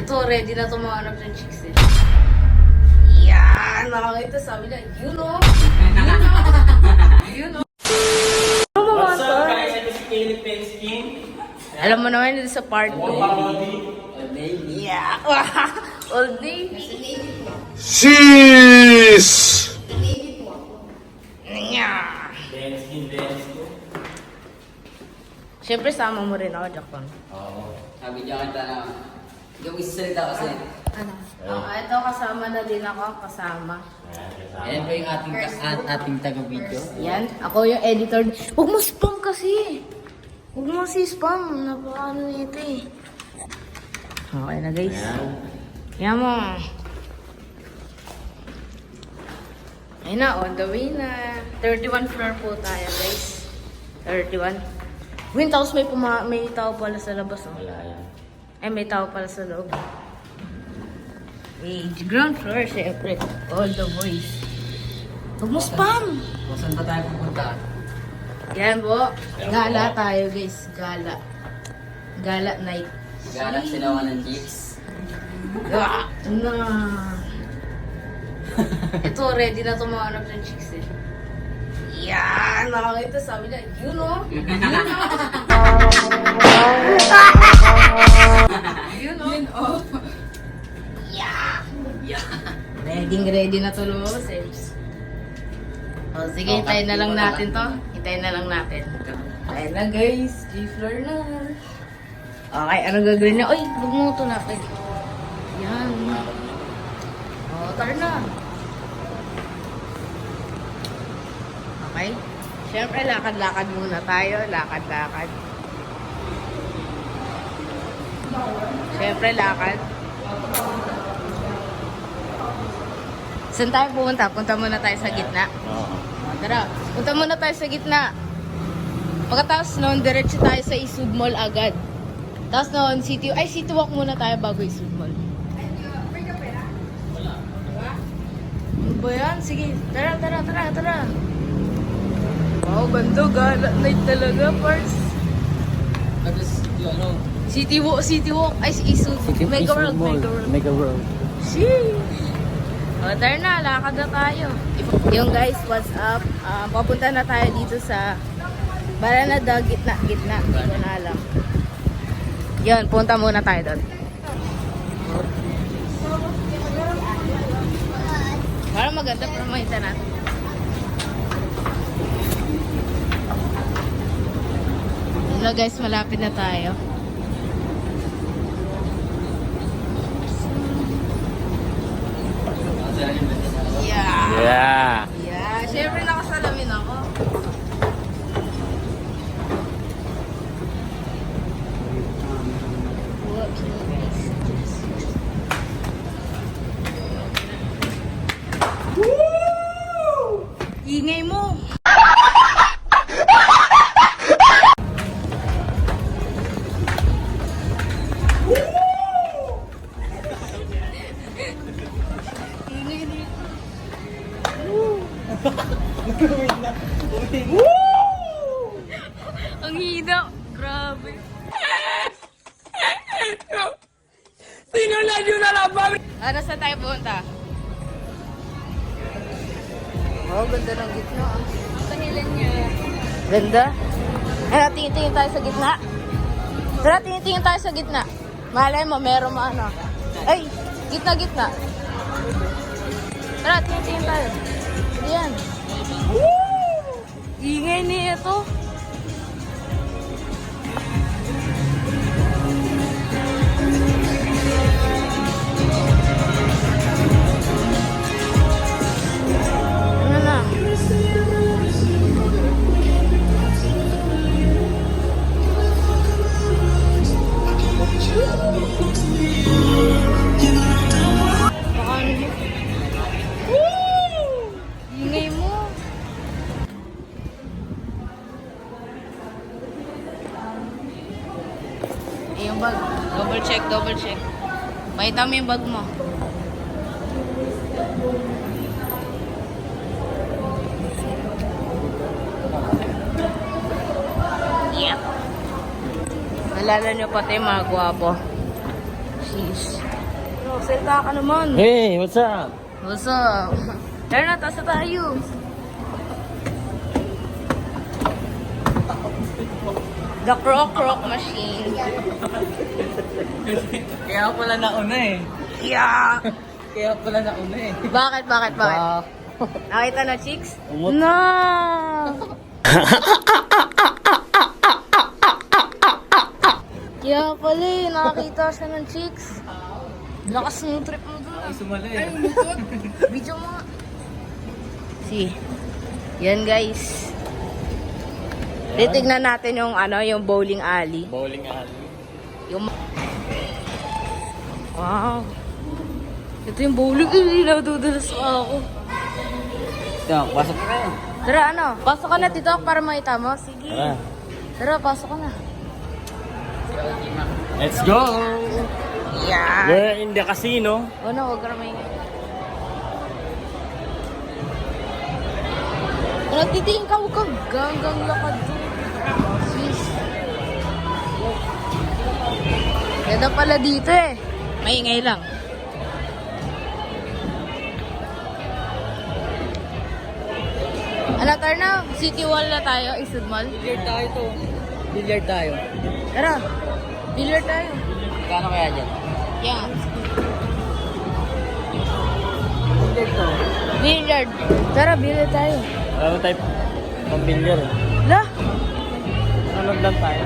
Ito, ready na itong mga anak ng chicks eh. Yan! Nakakita, sabi na, you know? You know? Ano mo What's up guys? Ito si Caleb Penskin. Alam mo naman, ito sa part 2. Old Navy. Yeah! Old Navy. Sheesh! Yeah! Penskin. Siyempre, sama mo rin ako, Jackpot. Oo. Sabi niya kanta na, hindi ako isasalita kasi. Ano? Ito, kasama na din ako, kasama. Ayan po yung ating taga-video. Yan, ako yung editor. Huwag mo spam kasi. Huwag mo si spam. Napaka-ano nito eh. Okay na guys. Yan mo. Ayun na, on the way na. 31 floor po tayo guys. 31. Win, tapos may tao pala sa labas. Oh. Wala yan. Ay, may tao pala sa loob. Ground floor, syempre. All the boys. Huwag mo spam! Kung saan ba tayo pupunta? Yan po. Gala tayo guys. Gala. Gala night. Ganap sinawa ng chicks. Ah, na. Ito, ready na itong mga anak ng chicks eh. Yan! Nakakita, sabi na, you know? You know? Yeah! Ready na to lumabas eh. O sige, hintayin na lang natin to. Hintayin na lang natin. Ayun na guys, G-floor na. Okay, anong gagawin niya? Uy, huwag mo ito natin. Yan. O, tara na. Okay? Siyempre, lakad-lakad muna tayo. Lakad-lakad. Siyempre, lakad. Saan tayo pupunta? Punta muna tayo sa gitna. Oo. Tara, punta muna tayo sa gitna. Pagkatapos noon, diretso tayo sa Isud Mall agad. Tapos noon, City Walk muna tayo bago Isud Mall. Ano ba yan? Sige, tara. Wow, ganda. Gala night talaga, Pars. Tapos yung ano, City Walk. Ay, Isud. Mega World. Sheesh. O, tara na. Lakad na tayo. Yung guys, what's up? Papunta na tayo dito sa Baranada, gitna. Hindi ko na alam. Yun, punta muna tayo doon. Parang maganda, pero makita natin. Hello guys, malapit na tayo. Yeah. Yeah, syempre nakasalamin ako. Woo! Ingay mo. Ingay dito. Ang hina. Grabe. Sinulan nyo na lang ba? Ano saan tayo punta? Oh, ganda ng gitna. Ang pahilan niya. Ganda? Ano, tingin-tingin tayo sa gitna? Tara, tingin-tingin tayo sa gitna. Malay mo, meron ano. Ay, gitna. Tara, tingin-tingin tayo. Ayan. Woo! Ingay niya ito. Ano na? Baka ano mo? Woo! Ingay mo. Yung bag. Double check. Pakita mo yung bag mo. Yep. Nalala nyo pati mga gwapo. Jeez. Salta ka naman. Hey, what's up? What's up? Tara na, taas na tayo. The croc machine. Kaya pala nauna eh. Yeah! Kaya pala nauna eh. Bakit? Nakita na, chicks? Umot. No! Kaya pala eh, nakakita siya ng chicks. Lakas ng trip mo dun. Ay, sumali eh. Video mo nga. See. Yan guys. Titignan natin yung yung bowling alley. Bowling alley. Yung wow. Ito yung bowling. Hindi nadudulas pa ako. Ito, pasok ka kayo. Tara, pasok ka na dito para makita mo. Sige. Tara. Tara, pasok ka na. Let's go! Yeah. We're in the casino. Oh no, huwag ka na maingay. Nagtitingin ka, huwag kang ganggang lakad doon. Sis. Ganda pala dito eh. Maingay lang. Ano, tara na. City Wall na tayo, Isud Mall. Billiard tayo to. Billiard tayo. Tara. Billiard tayo. Kano kaya dyan? Yeah. Billiard to. Billiard. Tara, billiard tayo. Ano type? Pambilyar. Lah. Ano lang tayo?